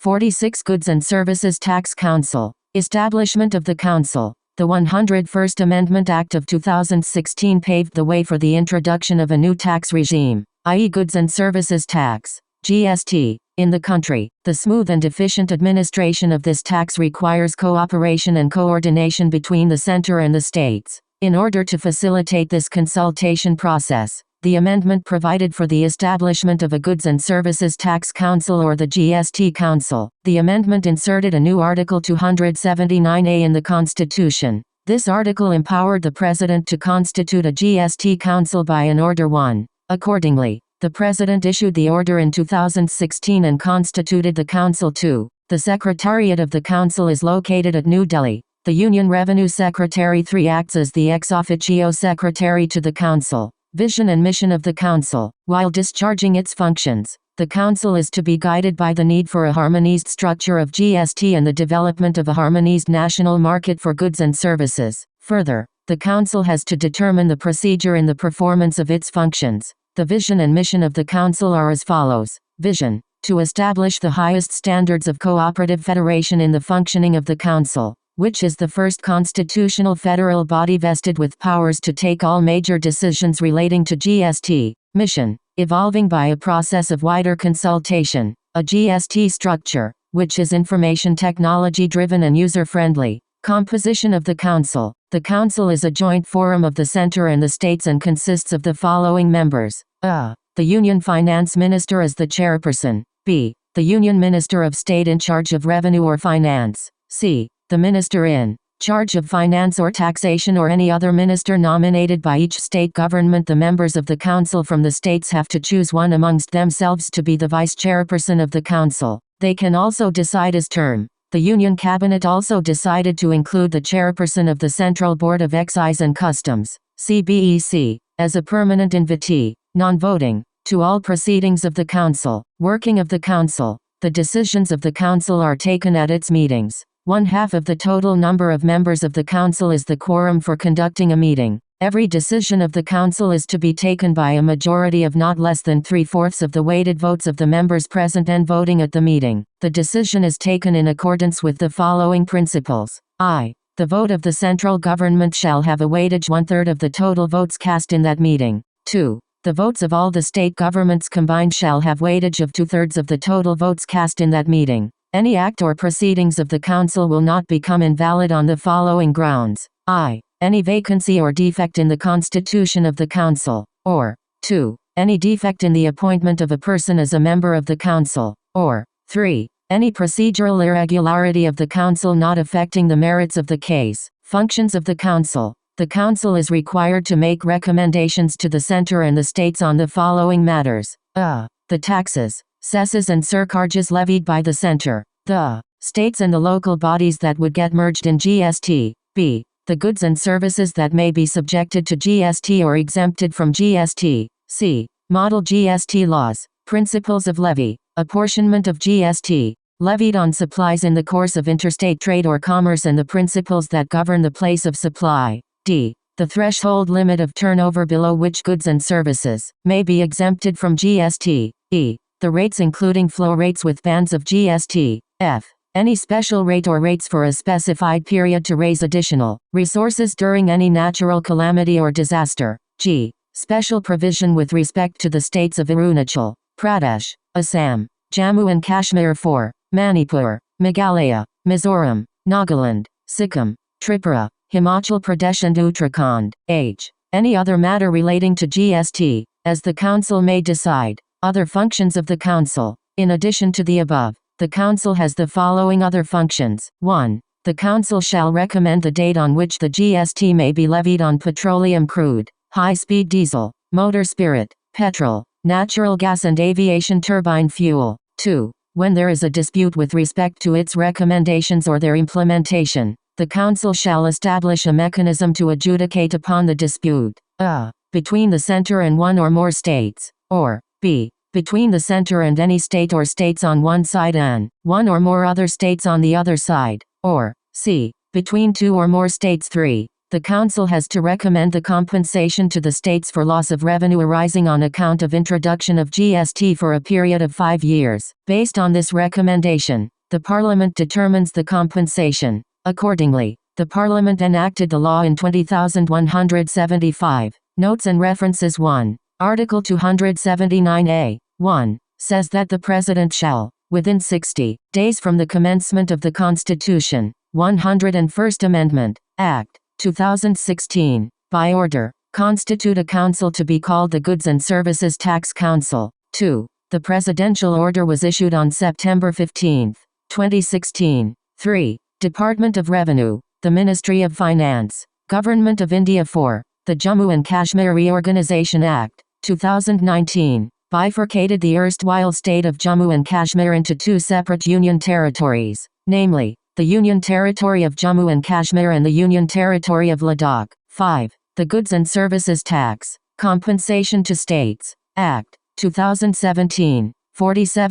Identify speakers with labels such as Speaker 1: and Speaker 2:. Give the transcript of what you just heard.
Speaker 1: 46 Goods and Services Tax Council. Establishment of the Council. The 101st Amendment Act of 2016 paved the way for the introduction of a new tax regime, i.e. Goods and Services Tax, GST, in the country. The smooth and efficient administration of this tax requires cooperation and coordination between the center and the states. In order to facilitate this consultation process, the amendment provided for the establishment of a Goods and Services Tax Council or the GST Council. The amendment inserted a new Article 279A in the Constitution. This article empowered the President to constitute a GST Council by an Order 1. Accordingly, the President issued the order in 2016 and constituted the Council 2. The Secretariat of the Council is located at New Delhi. The Union Revenue Secretary 3 acts as the ex officio secretary to the Council. Vision and mission of the Council. While discharging its functions, the Council is to be guided by the need for a harmonized structure of GST and the development of a harmonized national market for goods and services. Further, the Council has to determine the procedure in the performance of its functions. The vision and mission of the Council are as follows. Vision: to establish the highest standards of cooperative federation in the functioning of the Council, which is the first constitutional federal body vested with powers to take all major decisions relating to GST. Mission: evolving by a process of wider consultation, a GST structure, which is information technology driven and user-friendly. Composition of the Council. The Council is a joint forum of the center and the states and consists of the following members. A. The Union Finance Minister as the chairperson. B. The Union Minister of State in charge of Revenue or Finance. C. The Minister in charge of Finance or Taxation or any other minister nominated by each state government. The members of the Council from the states have to choose one amongst themselves to be the vice chairperson of the Council. They can also decide his term. The Union Cabinet also decided to include the chairperson of the Central Board of Excise and Customs, CBEC, as a permanent invitee, non-voting, to all proceedings of the Council. Working of the Council. The decisions of the Council are taken at its meetings. 1/2 of the total number of members of the Council is the quorum for conducting a meeting. Every decision of the Council is to be taken by a majority of not less than 3/4 of the weighted votes of the members present and voting at the meeting. The decision is taken in accordance with the following principles. I. The vote of the central government shall have a weightage 1/3 of the total votes cast in that meeting. 2. The votes of all the state governments combined shall have weightage of 2/3 of the total votes cast in that meeting. Any act or proceedings of the Council will not become invalid on the following grounds. I. Any vacancy or defect in the constitution of the Council. Or 2. Any defect in the appointment of a person as a member of the Council. Or 3. Any procedural irregularity of the Council not affecting the merits of the case. Functions of the Council. The Council is required to make recommendations to the center and the states on the following matters. A. The taxes, cesses and surcharges levied by the center. The states and the local bodies that would get merged in GST. B. The goods and services that may be subjected to GST or exempted from GST. C. Model GST laws, principles of levy, apportionment of GST, levied on supplies in the course of interstate trade or commerce and the principles that govern the place of supply. D. The threshold limit of turnover below which goods and services may be exempted from GST. E. The rates including flow rates with bands of GST. F. Any special rate or rates for a specified period to raise additional resources during any natural calamity or disaster. G. Special provision with respect to the states of Arunachal Pradesh, Assam, Jammu and Kashmir for Manipur, Meghalaya, Mizoram, Nagaland, Sikkim, Tripura, Himachal Pradesh and Uttarakhand. H. Any other matter relating to GST, as the Council may decide. Other functions of the Council. In addition to the above, the Council has the following other functions. 1. The Council shall recommend the date on which the GST may be levied on petroleum crude, high-speed diesel, motor spirit, petrol, natural gas and aviation turbine fuel. 2. When there is a dispute with respect to its recommendations or their implementation, the Council shall establish a mechanism to adjudicate upon the dispute. A. Between the center and one or more states. Or B. Between the center and any state or states on one side and one or more other states on the other side. Or C. Between two or more states. 3. The Council has to recommend the compensation to the states for loss of revenue arising on account of introduction of GST for a period of 5 years. Based on this recommendation, The Parliament determines the compensation. Accordingly, the Parliament enacted the law in 20,175. Notes and references 1. Article 279A. 1. Says that the President shall, within 60 days from the commencement of the Constitution, 101st Amendment, Act, 2016, by order, constitute a council to be called the Goods and Services Tax Council. 2. The presidential order was issued on September 15, 2016. 3. Department of Revenue, the Ministry of Finance, Government of India. 4. The Jammu and Kashmir Reorganization Act, 2019, bifurcated the erstwhile state of Jammu and Kashmir into two separate union territories, namely, the Union Territory of Jammu and Kashmir and the Union Territory of Ladakh. 5. The Goods and Services Tax, Compensation to States, Act, 2017, 47.